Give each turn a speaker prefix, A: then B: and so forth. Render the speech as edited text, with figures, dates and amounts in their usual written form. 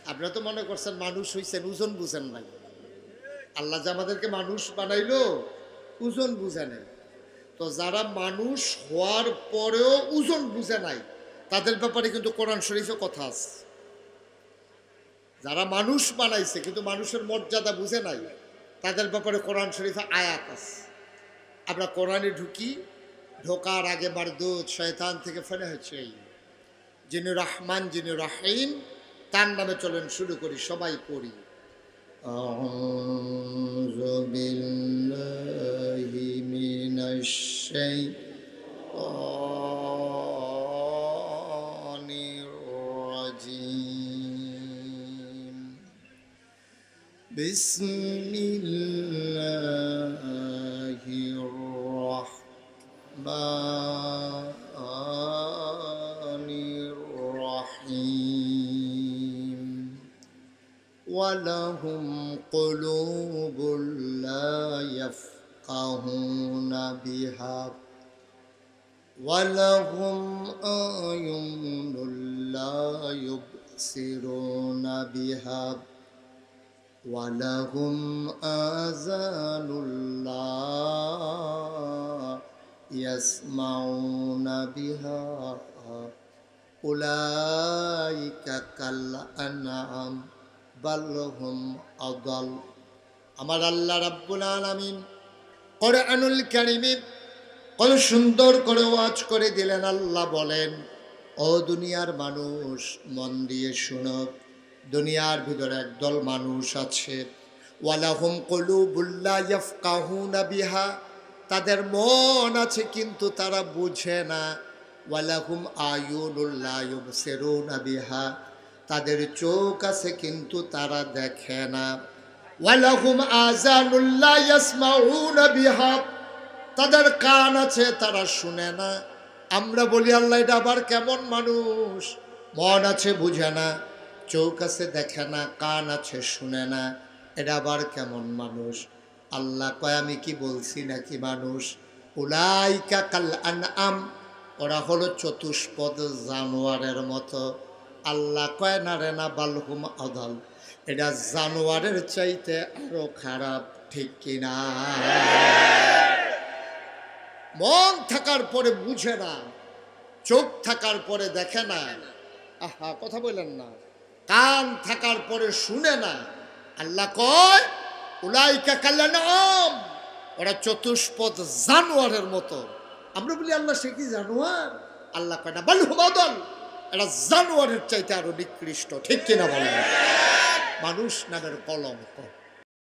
A: আপনারা তো মনে করছেন মানুষ হইছেন, ওজন বুঝেন নাই। আল্লাহ যে আমাদেরকে মানুষ বানাইলো ওজন বুঝে নাই। তো যারা মানুষ হওয়ার পরেও ওজন বুঝে নাই তাদের ব্যাপারে কিন্তু কোরআন শরীফে কথা আছে। যারা মানুষ বানাইছে কিন্তু মানুষের মর্যাদা বুঝে নাই তাদের ব্যাপারে কোরআন শরীফে আয়াত আছে। আমরা কোরআনে ঢুকি, ঢোকার আগে মারদুদ শয়তান থেকে ফেলে হয়েছে যিনি রহমান যিনি রহিম তার নামে চলেন শুরু করি, সবাই পড়ি। আউযু বিল্লাহি মিনাশ শাইতানির রাজিম। বিসমিল্লাহির রাহমানির রাহিম। ওয়ালাহুম কুলুবুল লা ইয়াফকাহুনা বিহা ওয়ালাহুম আয়ুনুল লা ইউবসিরুনা বিহা ওয়ালাহুম আযানুল লা ইয়াসমাউনা বিহা উলাইকা কাল আনআম বাল হুম আদাল। আমার আল্লাহ রাব্বুল আলামিন কোরআনুল কারীমে কত সুন্দর করে ওয়াজ করে দিলেন। আল্লাহ বলেন, ও দুনিয়ার মানুষ মন দিয়ে শুনো, দুনিয়ার ভিতরে একদল মানুষ আছে, ওয়ালাহুম কুলুবুল লা ইয়াফকাহুনা বিহা, তাদের মন আছে কিন্তু তারা বুঝে না। ওয়ালাহুম আয়ুনুল লা ইউবসিরুনা বিহা, তাদের চোখ আছে কিন্তু তারা দেখে না। ওয়ালাহুম আযানুল লা ইয়াসমাউনা বিহা, তাদের কান আছে তারা শুনে না। আমরা বলি আল্লাহ এটা আবার কেমন মানুষ? মন আছে বুঝে না, চোখ আছে দেখে না, কান আছে শুনে না, এটা আবার কেমন মানুষ? আল্লাহ কয় আমি কি বলছি নাকি মানুষ? উলাইকা কাল আনআম, ওরা হলো চতুষ্পদ জানোয়ারের মতো। আল্লাহ কয় না রে না, বালহুম আদাল, এটা জানোয়ারের চাইতে আরো খারাপ, ঠিক কিনা? মন থাকার পরে বুঝে না, চোখ থাকার পরে দেখে না, আহা কথা বললেন না, কান থাকার পরে শুনে না। আল্লাহ কয় উলাইকা কাল আনআম, ওরা চতুষ্পদ জানোয়ারের মতো। আমরা বলি আল্লাহ সে কি জানোয়ার? আল্লাহ কয় না, বালহুম আদাল, এটা জানোয়ারের চাইতে আরো নিকৃষ্ট, ঠিক কিনা বলেন? মানুষ নামের কলঙ্ক।